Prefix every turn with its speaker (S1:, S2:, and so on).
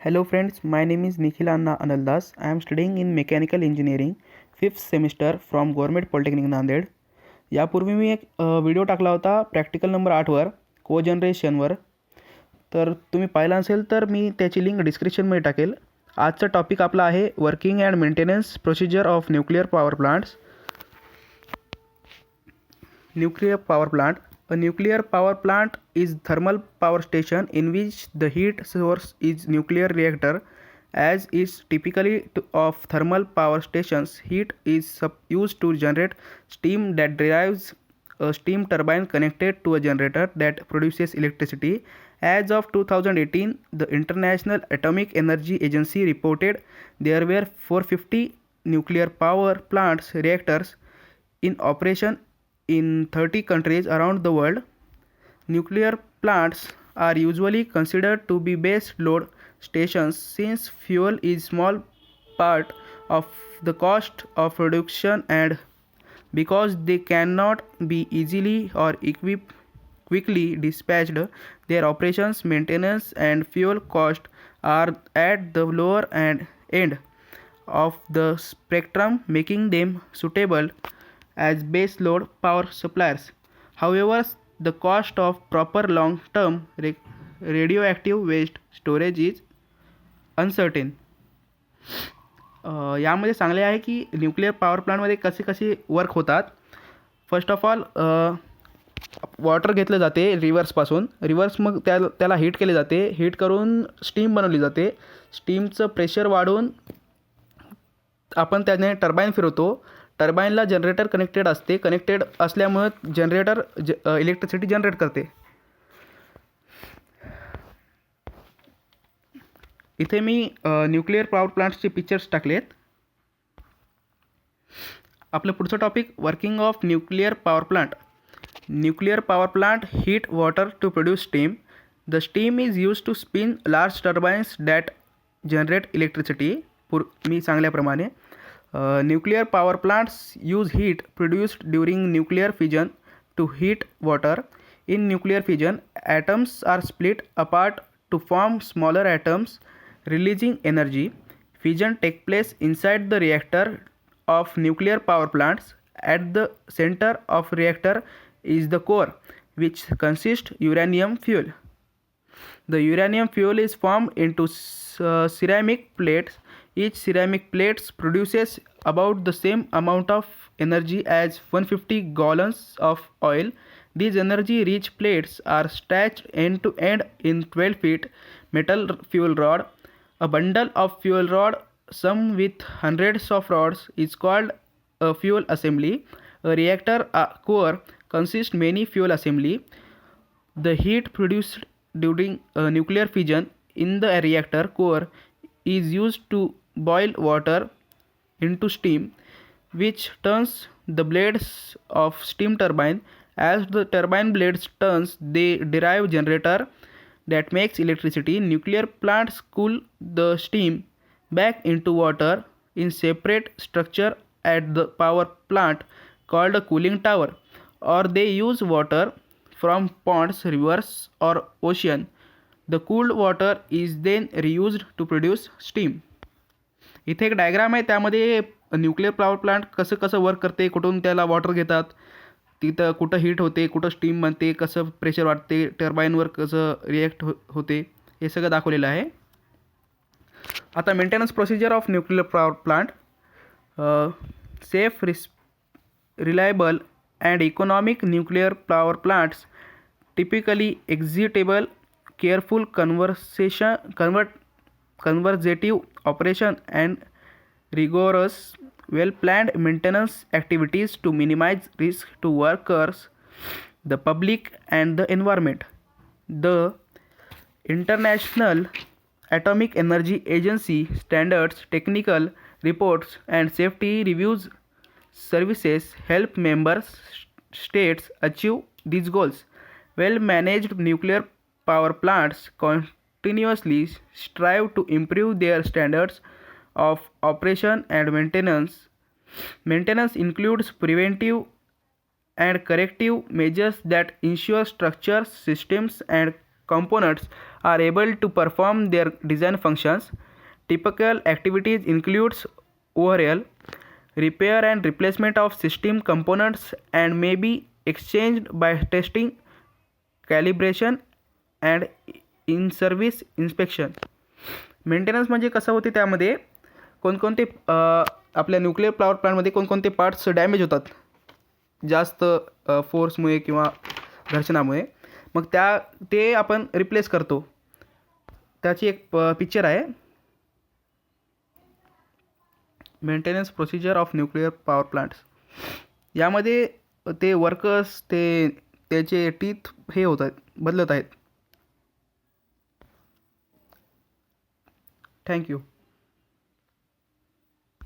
S1: Hello friends, my name is Nikhil Anna Analdas. I am studying in Mechanical Engineering 5th semester from Government Polytechnic Nanded. यापूर्वी मी एक video टाकला होता practical number 8वर कोजनरेशनवर. तर तुम्ही पाहिला असेल तर मी त्याची लिंक डिस्क्रिप्शनमध्ये टाकेल. आजचा टॉपिक आपला आहे working and maintenance procedure of nuclear power plants. Nuclear power plant. A nuclear power plant is thermal power station in which the heat source is nuclear reactor. As is typically of thermal power stations, heat is used to generate steam that drives a steam turbine connected to a generator that produces electricity. As of 2018, the International Atomic Energy Agency reported there were 450 nuclear power plants reactors in operation in 30 countries around the world. Nuclear plants are usually considered to be base load stations since fuel is small part of the cost of production and because they cannot be easily or quickly dispatched. Their operations, maintenance and fuel cost are at the lower end of the spectrum, making them suitable as base load power suppliers. However, the cost of proper long-term radioactive waste storage is uncertain. यामध्ये सांगले आहे की nuclear power प्लांटमध्ये कसे कसे work होतात. First of all water घेतलं जाते रिव्हर्सपासून. Reverse मग त्याला हीट केले जाते. हीट करून स्टीम बनवली जाते. स्टीमचं प्रेशर वाढून आपण त्याने टर्बाईन फिरवतो. टर्बाईनला जनरेटर कनेक्टेड असते. कनेक्टेड असल्यामुळे जनरेटर इलेक्ट्रिसिटी जनरेट करते. इथे मी न्यूक्लिअर पॉवर प्लांट्सचे पिक्चर्स टाकलेत. आपलं पुढचं topic working of nuclear power plant. Nuclear power plant heat water to produce steam. The steam is use to spin large turbines that generate electricity. मी सांगल्याप्रमाणे nuclear power plants use heat produced during nuclear fission to heat water. In nuclear fission, atoms are split apart to form smaller atoms, releasing energy. Fission takes place inside the reactor of nuclear power plants. At the center of reactor is the core, which consists uranium fuel. The uranium fuel is formed into ceramic plates. Each ceramic plate produces about the same amount of energy as 150 gallons of oil. These energy-rich plates are stretched end to end in 12 feet metal fuel rod. A bundle of fuel rod, some with hundreds of rods, is called a fuel assembly. A reactor core consists many fuel assembly. The heat produced during nuclear fission in the reactor core is used to boil water into steam, which turns the blades of steam turbine. As the turbine blades turns, they derive generator that makes electricity. Nuclear plants cool the steam back into water in separate structure at the power plant called a cooling tower, or they use water from ponds, rivers or ocean. The cooled water is then reused to produce steam. इथे एक diagram आहे. त्यामध्ये nuclear power plant कसं कसं work करते, कुठून त्याला water घेतात, तिथं कुठं हीट होते, कुठं स्टीम बनते, कसं प्रेशर वाढते, टर्बाईनवर कसं रिॲक्ट होते, हे सगळं दाखवलेलं आहे. आता maintenance procedure of nuclear power plant. Safe reliable and economic nuclear power plants typically executable careful conservative operation and rigorous well-planned maintenance activities to minimize risk to workers, the public and the environment. The International Atomic Energy Agency standards, technical reports and safety reviews services help member states achieve these goals. Well-managed nuclear power plants continuously strive to improve their standards of operation and maintenance. Maintenance includes preventive and corrective measures that ensure structures, systems, and components are able to perform their design functions. Typical activities includes overhaul, repair and replacement of system components and may be exchanged by testing, calibration and in service inspection. Maintenance म्हणजे कसं होते त्यामध्ये कोणकोणते आपल्या nuclear power प्लांटमध्ये कोणकोणते parts damage होतात जास्त फोर्समुळे किंवा घर्षणामुळे, मग ते आपण रिप्लेस करतो. त्याची एक पिक्चर आहे. Maintenance procedure of nuclear power plants. यामध्ये ते वर्कर्स त्याचे टीथ हे होत आहेत, बदलत आहेत. थँक्यू.